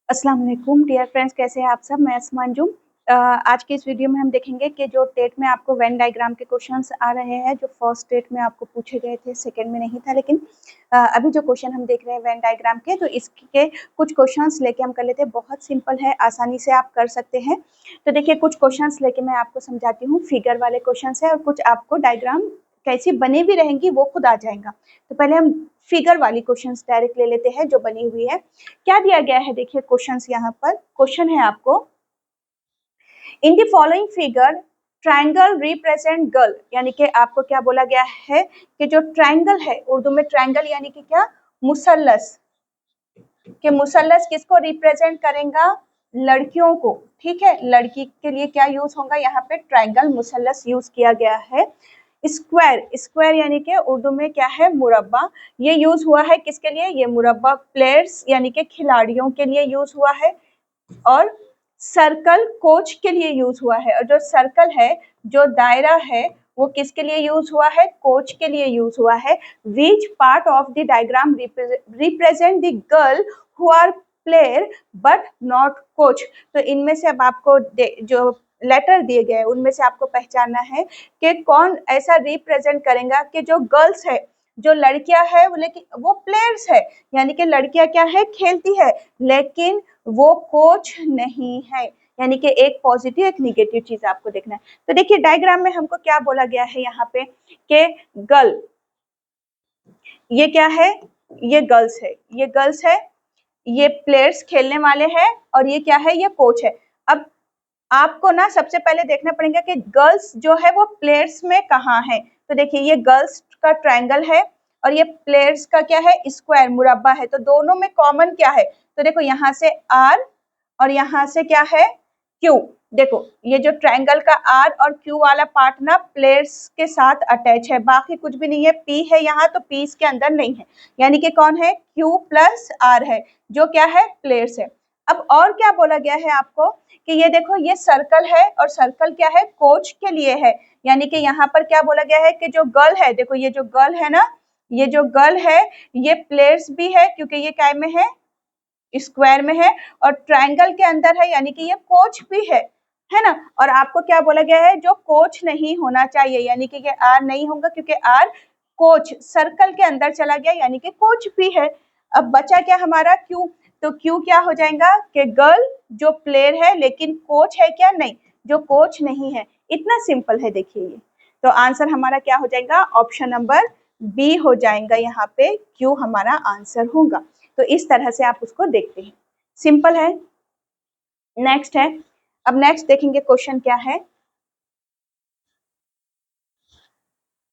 अस्सलाम वालेकुम dear friends, कैसे हैं आप सब। मैं अस्मा अंजुम। आज के इस वीडियो में हम देखेंगे कि जो टेट में आपको वेन डायग्राम के क्वेश्चंस आ रहे हैं, जो फर्स्ट टेट में आपको पूछे गए थे, सेकंड में नहीं था, लेकिन अभी जो क्वेश्चन हम देख रहे हैं वेन डायग्राम के, तो इसके कुछ क्वेश्चंस लेके हम कर लेते हैं। बहुत सिंपल है, आसानी से आप कर सकते हैं। तो देखिए, कुछ क्वेश्चंस लेके मैं आपको समझाती हूँ। फिगर वाले क्वेश्चन है और कुछ आपको डायग्राम कैसी बनी भी रहेंगी वो खुद आ जाएगा। तो पहले हम फिगर वाली क्वेश्चंस डायरेक्ट ले लेते हैं जो बनी हुई है। क्या दिया गया है, देखिए क्वेश्चंस यहाँ पर। क्वेश्चन है आपको, in the following figure triangle represent girl, यानी कि आपको क्या बोला गया है कि जो ट्रायंगल है, उर्दू में ट्रायंगल यानी कि क्या, मुसल्लस, कि मुसल्लस किसको रिप्रेजेंट करेगा, लड़कियों को। ठीक है, लड़की के लिए क्या यूज होगा, यहाँ पे ट्रायंगल मुसल्लस यूज किया गया है। स्क्वायर, स्क्वायर यानी कि उर्दू में क्या है, मुरब्बा। ये यूज हुआ है किसके लिए, ये मुरब्बा प्लेयर्स यानी कि खिलाड़ियों के लिए यूज हुआ है। और सर्कल कोच के लिए यूज हुआ है। और जो सर्कल है, जो दायरा है, वो किसके लिए यूज हुआ है, कोच के लिए यूज हुआ है। Which part of the diagram represent the girl who are player but not coach. तो इनमें से अब आपको जो लेटर दिए गए उनमें से आपको पहचानना है कि कौन ऐसा रिप्रेजेंट करेगा कि जो गर्ल्स है, जो लड़कियां है, लेकिन वो प्लेयर्स है, यानी कि लड़कियां क्या है, खेलती है, लेकिन वो कोच नहीं है। यानी कि एक पॉजिटिव एक निगेटिव चीज आपको देखना है। तो देखिए डायग्राम में हमको क्या बोला गया है यहाँ पे कि गर्ल, ये क्या है, ये गर्ल्स है, ये गर्ल्स है, ये प्लेयर्स खेलने वाले हैं, और ये क्या है, ये कोच है। अब आपको ना सबसे पहले देखना पड़ेगा कि गर्ल्स जो है वो प्लेयर्स में कहाँ है। तो देखिए, ये गर्ल्स का ट्रायंगल है और ये प्लेयर्स का क्या है, स्क्वायर, मुरब्बा है। तो दोनों में कॉमन क्या है, तो देखो यहाँ से आर और यहाँ से क्या है, क्यू। देखो ये जो ट्रायंगल का आर और क्यू वाला पार्ट ना प्लेयर्स के साथ अटैच है, बाकी कुछ भी नहीं है। पी है यहाँ, तो पी इसके अंदर नहीं है, यानी कि कौन है, क्यू प्लस आर है, जो क्या है, प्लेयर्स है। अब और क्या बोला गया है आपको कि ये देखो, ये सर्कल है और सर्कल क्या है, कोच के लिए है। यानी कि यहाँ पर क्या बोला गया है कि जो गर्ल है, देखो ये जो गर्ल है ना, ये जो गर्ल है, ये प्लेयर्स भी है क्योंकि ये क्या में है, स्क्वायर में है, और ट्रायंगल के अंदर है, यानी कि ये कोच भी है ना। और आपको क्या बोला गया है, जो कोच नहीं होना चाहिए, यानी कि ये आर नहीं होगा क्योंकि आर कोच सर्कल के अंदर चला गया, यानी कि कोच भी है। अब बचा क्या हमारा, क्यू। तो क्यू क्या हो जाएगा कि गर्ल जो प्लेयर है लेकिन कोच है क्या, नहीं, जो कोच नहीं है। इतना सिंपल है, देखिए ये। तो आंसर हमारा क्या हो जाएगा, ऑप्शन नंबर बी हो जाएगा, यहाँ पे क्यू हमारा आंसर होगा। तो इस तरह से आप उसको देखते हैं, सिंपल है। नेक्स्ट है, अब नेक्स्ट देखेंगे क्वेश्चन क्या है।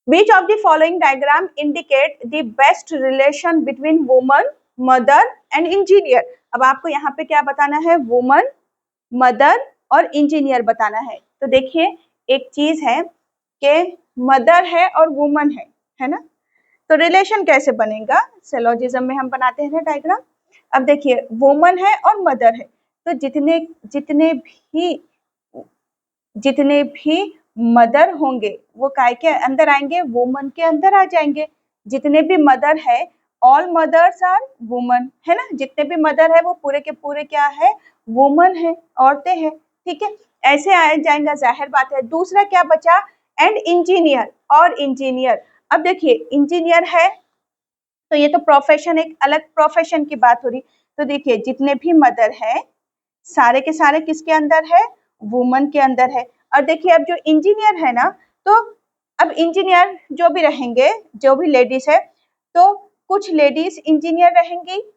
Which of the following diagram indicate the best relation between woman, mother and engineer? अब आपको यहाँ पे क्या बताना है, वुमन, मदर और इंजीनियर बताना है। तो देखिए, एक चीज है कि मदर है और वुमन है ना। तो रिलेशन कैसे बनेगा, सिलोजिज्म में हम बनाते हैं ना डायग्राम। अब देखिए, वुमन है और मदर है, तो जितने भी मदर होंगे वो काय के अंदर आएंगे, वुमन के अंदर आ जाएंगे। जितने भी मदर है, ऑल मदर्स आर वुमन, है ना। जितने भी मदर है वो पूरे के पूरे क्या है, वुमन है, औरतें हैं। ठीक है, ऐसे आ जाएगा, जाहिर बात है। दूसरा क्या बचा, एंड इंजीनियर, और इंजीनियर। अब देखिए, इंजीनियर है तो ये तो प्रोफेशन, एक अलग प्रोफेशन की बात हो रही। तो देखिए, जितने भी मदर है सारे के सारे किसके अंदर है, वुमन के अंदर है। और देखिए, अब जो इंजीनियर है ना, तो अब इंजीनियर जो भी रहेंगे, जो भी लेडीज है, तो कुछ लेडीज इंजीनियर रहेंगी,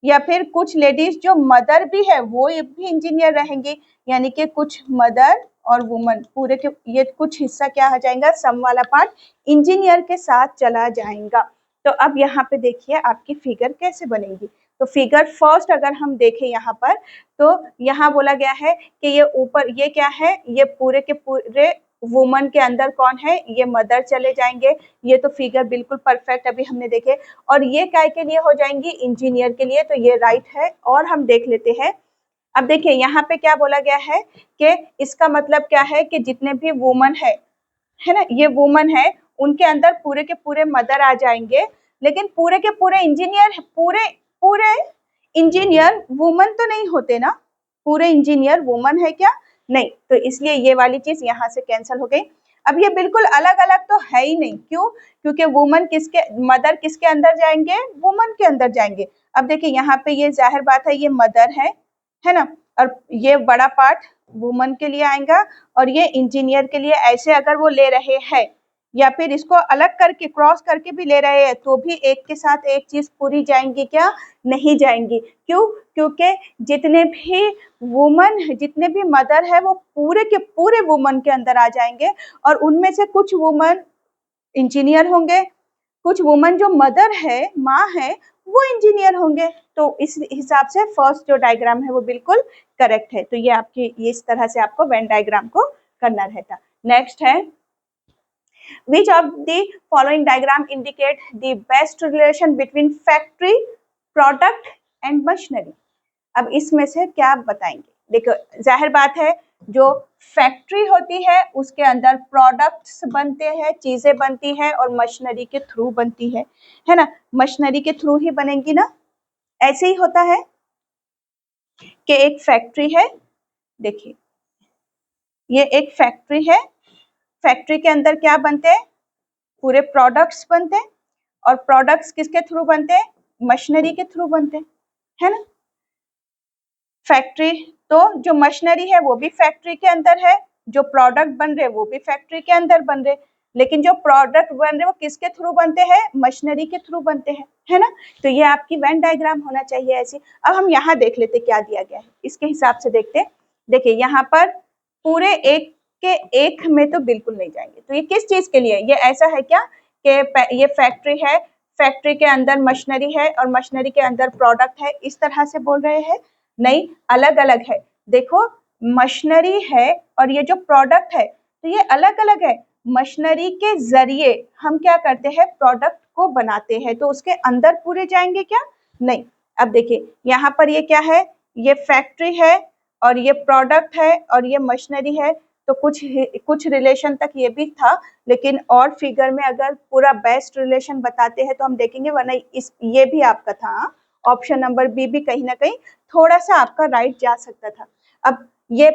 या फिर कुछ लेडीज जो मदर भी है वो भी इंजीनियर रहेंगी, यानी कि कुछ मदर और वुमन, पूरे के ये कुछ हिस्सा क्या हो जाएगा, सम वाला पार्ट इंजीनियर के साथ चला जाएगा। तो अब यहाँ पे देखिए आपकी फिगर कैसे बनेगी। तो फिगर फर्स्ट अगर हम देखें यहाँ पर, तो यहाँ बोला गया है कि ये ऊपर ये क्या है, ये पूरे के पूरे वुमन के अंदर कौन है, ये मदर चले जाएंगे। ये तो फिगर बिल्कुल परफेक्ट अभी हमने देखे। और ये काय के लिए हो जाएंगी, इंजीनियर के लिए, तो ये राइट है। और हम देख लेते हैं, अब देखिए यहाँ पे क्या बोला गया है कि इसका मतलब क्या है कि जितने भी वुमन है ना, ये वुमन है, उनके अंदर पूरे के पूरे मदर आ जाएंगे, लेकिन पूरे के पूरे इंजीनियर, पूरे पूरे इंजीनियर वुमन तो नहीं होते ना, पूरे इंजीनियर वुमन है क्या? नहीं, तो इसलिए ये वाली चीज यहाँ से कैंसिल हो गई। अब ये बिल्कुल अलग अलग तो है ही नहीं, क्यों? क्योंकि वुमन किसके, मदर किसके अंदर जाएंगे? वुमन के अंदर जाएंगे। अब देखिए यहाँ पे ये जाहिर बात है ये मदर है ना, और ये बड़ा पार्ट वुमन के लिए आएगा और ये इंजीनियर के लिए। ऐसे अगर वो ले रहे हैं या फिर इसको अलग करके क्रॉस करके भी ले रहे हैं तो भी एक के साथ एक चीज पूरी जाएंगी क्या? नहीं जाएंगी। क्यों? क्योंकि जितने भी वुमन, जितने भी मदर है वो पूरे के पूरे वुमन के अंदर आ जाएंगे, और उनमें से कुछ वुमन इंजीनियर होंगे, कुछ वुमन जो मदर है, माँ है, वो इंजीनियर होंगे। तो इस हिसाब से फर्स्ट जो डायग्राम है वो बिल्कुल करेक्ट है। तो ये आपकी, ये इस तरह से आपको वेन डायग्राम को करना रहता। नेक्स्ट है, which of the following diagram indicate the best relation between factory, product and machinery? अब इसमें से क्या आप बताएंगे? देखो जाहिर बात है जो फैक्ट्री होती है उसके अंदर प्रोडक्ट्स बनते हैं, चीजें बनती है और मशीनरी के थ्रू बनती है ना, मशीनरी के थ्रू ही बनेंगी ना। ऐसे ही होता है कि एक फैक्ट्री है, देखिए ये एक फैक्ट्री है, फैक्ट्री के अंदर क्या बनते हैं? पूरे प्रोडक्ट्स बनते हैं, और प्रोडक्ट्स किसके थ्रू बनते हैं? मशीनरी के थ्रू बनते हैं, है ना। फैक्ट्री, तो जो मशीनरी है वो भी फैक्ट्री के अंदर है, जो प्रोडक्ट बन रहे वो भी फैक्ट्री के अंदर बन रहे, लेकिन जो प्रोडक्ट बन रहे वो किसके थ्रू बनते हैं? मशीनरी के थ्रू बनते हैं, है ना। तो ये आपकी वेन डायग्राम होना चाहिए ऐसी। अब हम यहाँ देख लेते क्या दिया गया है, इसके हिसाब से देखते। देखिए यहाँ पर पूरे एक के एक में तो बिल्कुल नहीं जाएंगे, तो ये किस चीज के लिए? ये ऐसा है क्या कि ये फैक्ट्री है, फैक्ट्री के अंदर मशीनरी है और मशीनरी के अंदर प्रोडक्ट है, इस तरह से बोल रहे हैं? नहीं, अलग अलग है। देखो मशीनरी है और ये जो प्रोडक्ट है तो ये अलग अलग है। मशीनरी के जरिए हम क्या करते हैं? प्रोडक्ट को बनाते हैं, तो उसके अंदर पूरे जाएंगे क्या? नहीं। अब देखिए यहाँ पर ये क्या है? ये फैक्ट्री है और ये प्रोडक्ट है और ये मशीनरी है, तो कुछ रिलेशन तक ये भी था, लेकिन और फिगर में अगर पूरा बेस्ट रिलेशन बताते हैं तो हम देखेंगे, वरना इस ये भी आपका था, ऑप्शन नंबर बी भी कहीं ना कहीं थोड़ा सा आपका राइट जा सकता था। अब ये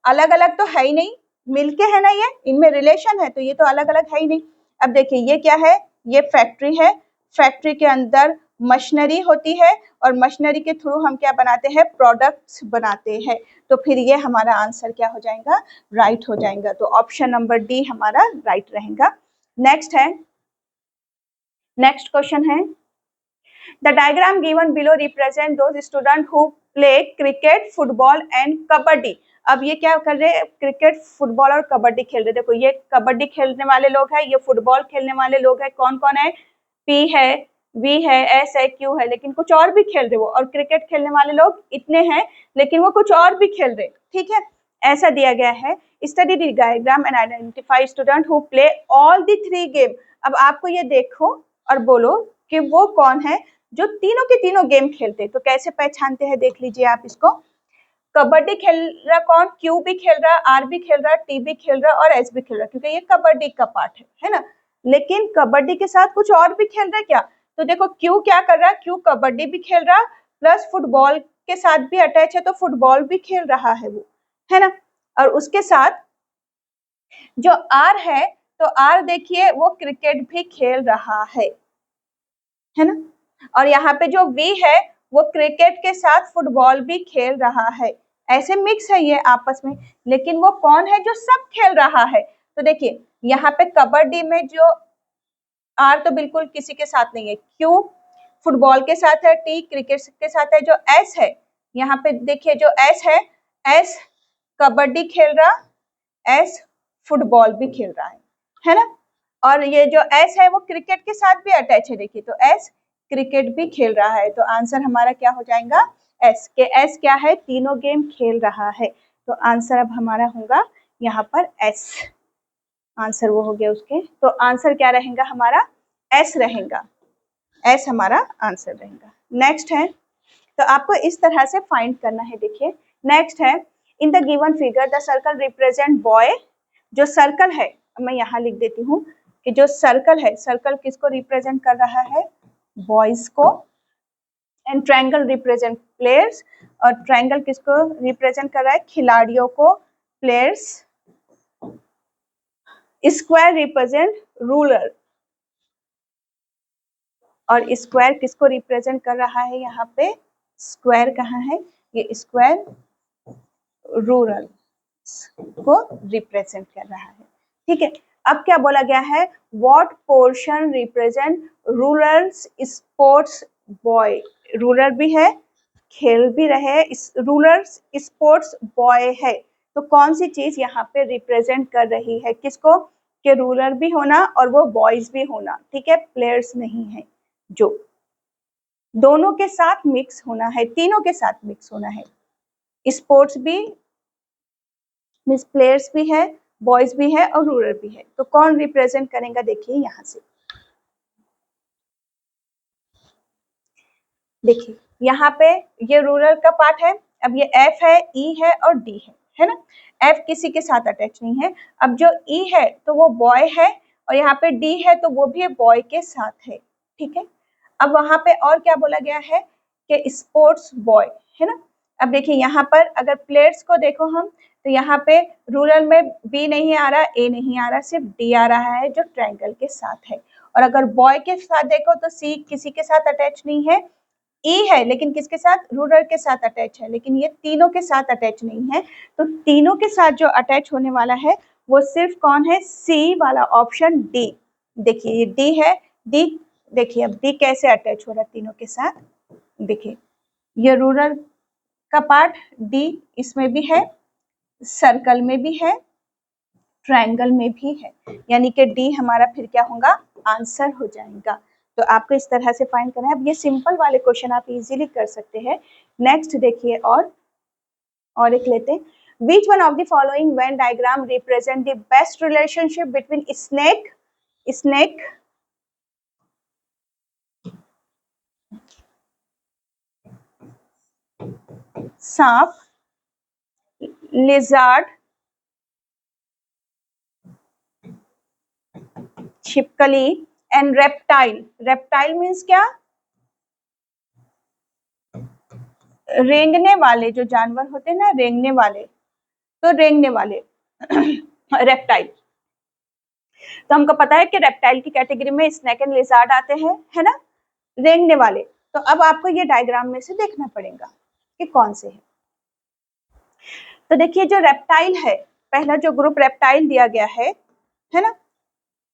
अलग अलग तो है ही नहीं, मिलके है ना, ये इनमें रिलेशन है, तो ये तो अलग अलग है ही नहीं। अब देखिए ये क्या है? ये फैक्ट्री है, फैक्ट्री के अंदर मशीनरी होती है और मशीनरी के थ्रू हम क्या बनाते हैं? प्रोडक्ट्स बनाते हैं। तो फिर ये हमारा आंसर क्या हो जाएगा? राइट हो जाएगा। तो ऑप्शन नंबर डी हमारा राइट रहेगा। नेक्स्ट है, नेक्स्ट क्वेश्चन है, the diagram given below represent those students who play cricket, football and kabaddi। अब ये क्या कर रहे हैं? क्रिकेट, फुटबॉल और कबड्डी खेल रहे। देखो ये कबड्डी खेलने वाले लोग हैं, ये फुटबॉल खेलने वाले लोग हैं। कौन कौन है? पी है, वी है, एस है, क्यू है, लेकिन कुछ और भी खेल रहे वो। और क्रिकेट खेलने वाले लोग इतने हैं लेकिन वो कुछ और भी खेल रहे, ठीक है। ऐसा दिया गया है, study the diagram and identify student who play all the three game. अब आपको ये देखो और बोलो कि वो कौन है जो तीनों के तीनों गेम खेलते। तो कैसे पहचानते हैं? देख लीजिए आप इसको। कबड्डी खेल रहा कौन? क्यू भी खेल रहा, आर भी खेल रहा, टी भी खेल रहा और एस भी खेल रहा, क्योंकि ये कबड्डी का पार्ट है ना। लेकिन कबड्डी के साथ कुछ और भी खेल रहा है क्या? तो देखो क्यू क्या कर रहा है? क्यू कबड्डी भी खेल रहा प्लस फुटबॉल के साथ भी अटैच है, तो फुटबॉल भी खेल रहा है वो, है ना। और उसके साथ जो आर है, तो आर देखिए वो क्रिकेट भी खेल रहा है ना। और यहाँ पे जो वी है वो क्रिकेट के साथ फुटबॉल भी खेल रहा है। ऐसे मिक्स है ये आपस में, लेकिन वो कौन है जो सब खेल रहा है? तो देखिए यहाँ पे कबड्डी में जो आर तो बिल्कुल किसी के साथ नहीं है, क्यू फुटबॉल के साथ है, टी क्रिकेट के साथ है, जो एस है यहाँ पे देखिए जो एस है, एस कबड्डी खेल रहा, एस फुटबॉल भी खेल रहा है ना। और ये जो एस है वो क्रिकेट के साथ भी अटैच है, देखिए तो एस क्रिकेट भी खेल रहा है। तो आंसर हमारा क्या हो जाएगा? एस के एस क्या है? तीनों गेम खेल रहा है। तो आंसर अब हमारा होगा यहाँ पर एस, आंसर वो हो गया उसके। तो आंसर क्या रहेगा हमारा? एस रहेगा, एस हमारा आंसर रहेगा। नेक्स्ट है, तो आपको इस तरह से फाइंड करना है। देखिए नेक्स्ट है, in the given figure the circle represent boy. जो सर्कल है, मैं यहाँ लिख देती हूँ कि जो सर्कल है, सर्कल किसको रिप्रेजेंट कर रहा है? बॉयज को। एंड ट्रायंगल रिप्रेजेंट प्लेयर्स, और ट्रायंगल किसको रिप्रेजेंट कर रहा है, खिलाड़ियों को, प्लेयर्स। स्क्वायर रिप्रेजेंट रूलर, और स्क्वायर किसको रिप्रेजेंट कर रहा है, यहाँ पे स्क्वायर कहाँ है, ये स्क्वायर रूरल को रिप्रेजेंट कर रहा है। ठीक है, अब क्या बोला गया है, what portion represent rural sports boy, rural भी है, खेल भी रहे, रूरल स्पोर्ट्स बॉय है, तो कौन सी चीज यहाँ पे रिप्रेजेंट कर रही है किसको, कि रूरल भी होना और वो बॉयज भी होना। ठीक है, प्लेयर्स नहीं है, जो दोनों के साथ मिक्स होना है, तीनों के साथ मिक्स होना है, स्पोर्ट्स भी मीन्स प्लेयर्स भी है, बॉयज भी है और रूरल भी है, तो कौन रिप्रेजेंट करेगा, देखिए यहाँ से, देखिए यहाँ पे ये रूरल का पार्ट है, अब ये एफ है, ई है और डी है ना, एफ किसी के साथ अटैच नहीं है, अब जो ई है तो वो बॉय है, और यहाँ पे डी है तो वो भी बॉय के साथ है। ठीक है, अब वहां पे और क्या बोला गया है कि स्पोर्ट्स बॉय, है ना। अब देखिए यहाँ पर अगर प्लेयर्स को देखो हम, तो यहाँ पे रूरल में बी नहीं आ रहा, ए नहीं आ रहा, सिर्फ डी आ रहा है जो ट्रायंगल के साथ है, और अगर बॉय के साथ देखो तो सी किसी के साथ अटैच नहीं है, ई है लेकिन किसके साथ, रूरल के साथ अटैच है, लेकिन ये तीनों के साथ अटैच नहीं है, तो तीनों के साथ जो अटैच होने वाला है वो सिर्फ कौन है, सी वाला ऑप्शन डी। देखिए ये डी है, डी देखिए अब डी कैसे अटैच हो रहा है तीनों के साथ, देखिए ये रूरल का पार्ट डी इसमें भी है, सर्कल में भी है, ट्रायंगल में भी है, यानी कि डी हमारा फिर क्या होगा, आंसर हो जाएगा। तो आपको इस तरह से फाइंड करना है। अब ये सिंपल वाले क्वेश्चन आप इजीली कर सकते हैं। नेक्स्ट देखिए और एक लेते हैं, which one of the following Venn diagram represent the best relationship between snake सांप, lizard, छिपकली एंड रेप्टाइल। रेप्टाइल मीन्स क्या, रेंगने वाले जो जानवर होते हैं ना, रेंगने वाले, तो रेंगने वाले रेप्टाइल। तो हमको पता है कि रेप्टाइल की कैटेगरी में स्नेक एंड लिजार्ड आते हैं, है ना, रेंगने वाले। तो अब आपको ये डायग्राम में से देखना पड़ेगा कि कौन से है। तो देखिए जो रेप्टाइल है, पहला जो ग्रुप रेप्टाइल दिया गया है ना,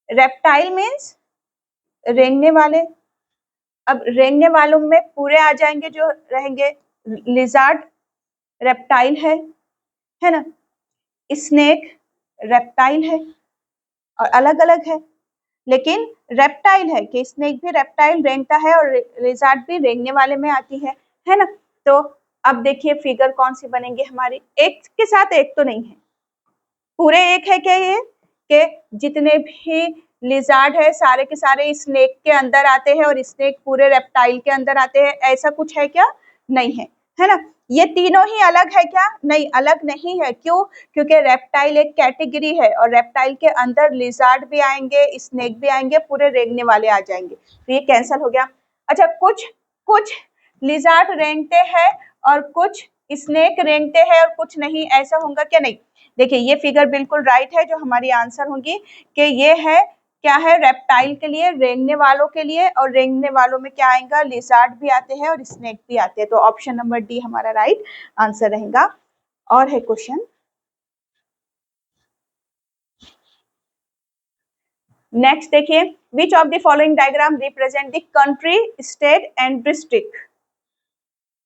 रेप्टाइल मीन्स रेंगने वाले। अब रेंगने वालों में पूरे आ जाएंगे जो रहेंगे, लिजार्ड रेप्टाइल है ना, स्नेक रेप्टाइल है, और अलग अलग है, लेकिन रेप्टाइल है कि स्नेक भी रेप्टाइल रेंगता है और लिजार्ड भी रेंगने वाले में आती है ना। तो अब देखिए फिगर कौन सी बनेंगे हमारी, एक के साथ एक तो नहीं है, पूरे एक है क्या ये, कि जितने भी लिजार्ड है सारे के सारे स्नेक के अंदर आते हैं और स्नेक पूरे रेप्टाइल के अंदर आते हैं, ऐसा कुछ है क्या, नहीं है ना। ये तीनों ही अलग है क्या, नहीं, अलग नहीं है। क्यों, क्योंकि रेप्टाइल एक कैटेगरी है और रेप्टाइल के अंदर लिजार्ड भी आएंगे, स्नेक भी आएंगे, पूरे रेंगने वाले आ जाएंगे, तो ये कैंसल हो गया। अच्छा, कुछ लिजार्ड रेंगते हैं और कुछ स्नेक रेंगते हैं और कुछ नहीं, ऐसा होगा क्या, नहीं। देखिए ये फिगर बिल्कुल राइट है, जो हमारी आंसर होगी कि ये है क्या है, रेप्टाइल के लिए, रेंगने वालों के लिए, और रेंगने वालों में क्या आएगा, लिजार्ड भी आते हैं और स्नेक भी आते हैं, तो ऑप्शन नंबर डी हमारा राइट आंसर रहेगा। और है क्वेश्चन, नेक्स्ट देखिए, which of the following diagram represent the country, state and district.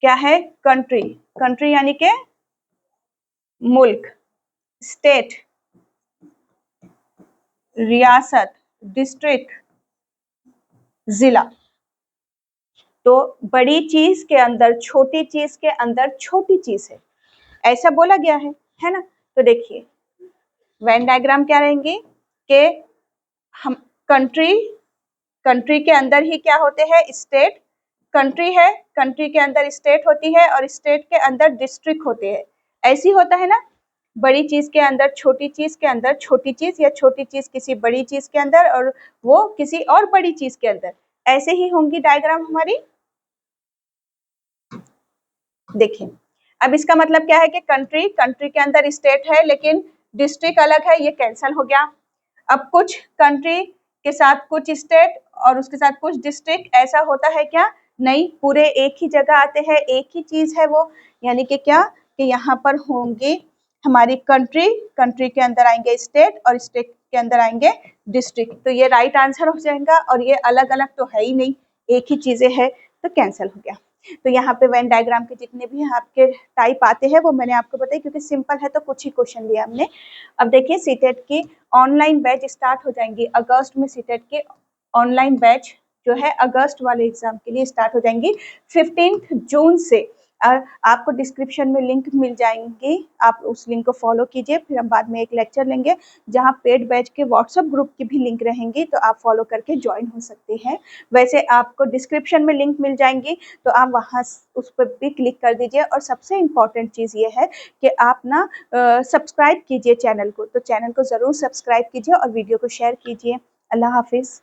क्या है, कंट्री, कंट्री यानी के मुल्क, स्टेट रियासत, डिस्ट्रिक्ट जिला। तो बड़ी चीज के अंदर छोटी चीज के अंदर छोटी चीज है, ऐसा बोला गया है ना। तो देखिए वेन डायग्राम क्या रहेंगे कि हम कंट्री के अंदर ही क्या होते हैं, स्टेट, कंट्री है, कंट्री के अंदर स्टेट होती है और स्टेट के अंदर डिस्ट्रिक्ट होते हैं, ऐसी होता है ना। बड़ी चीज के अंदर छोटी चीज के अंदर छोटी चीज, या छोटी चीज किसी बड़ी चीज के अंदर और वो किसी और बड़ी चीज के अंदर, ऐसे ही होंगी डायग्राम हमारी। देखिए, अब इसका मतलब क्या है कि कंट्री के अंदर स्टेट है लेकिन डिस्ट्रिक्ट अलग है, ये कैंसल हो गया। अब कुछ कंट्री के साथ कुछ स्टेट और उसके साथ कुछ डिस्ट्रिक्ट, ऐसा होता है क्या? नहीं, पूरे एक ही जगह आते हैं, एक ही चीज है वो। यानी कि क्या कि यहाँ पर होंगे हमारी कंट्री के अंदर आएंगे स्टेट और स्टेट के अंदर आएंगे डिस्ट्रिक्ट। तो ये राइट आंसर हो जाएगा और ये अलग अलग तो है ही नहीं, एक ही चीजें है, तो कैंसिल हो गया। तो यहाँ पे वेन डायग्राम के जितने भी आपके टाइप आते हैं वो मैंने आपको बताई, क्योंकि सिंपल है तो कुछ ही क्वेश्चन लिया हमने। अब देखिए सीटेट की ऑनलाइन बैच स्टार्ट हो जाएंगी अगस्त में। सीटेट के ऑनलाइन बैच जो है अगस्त वाले एग्जाम के लिए स्टार्ट हो जाएंगी 15 जून से। और आपको डिस्क्रिप्शन में लिंक मिल जाएंगी, आप उस लिंक को फॉलो कीजिए। फिर हम बाद में एक लेक्चर लेंगे जहां पेड बैच के व्हाट्सएप ग्रुप की भी लिंक रहेंगी, तो आप फॉलो करके ज्वाइन हो सकते हैं। वैसे आपको डिस्क्रिप्शन में लिंक मिल जाएंगी, तो आप वहां उस पर भी क्लिक कर दीजिए। और सबसे इम्पॉर्टेंट चीज़ ये है कि आप ना सब्सक्राइब कीजिए चैनल को, तो चैनल को ज़रूर सब्सक्राइब कीजिए और वीडियो को शेयर कीजिए। अल्लाह हाफिज़।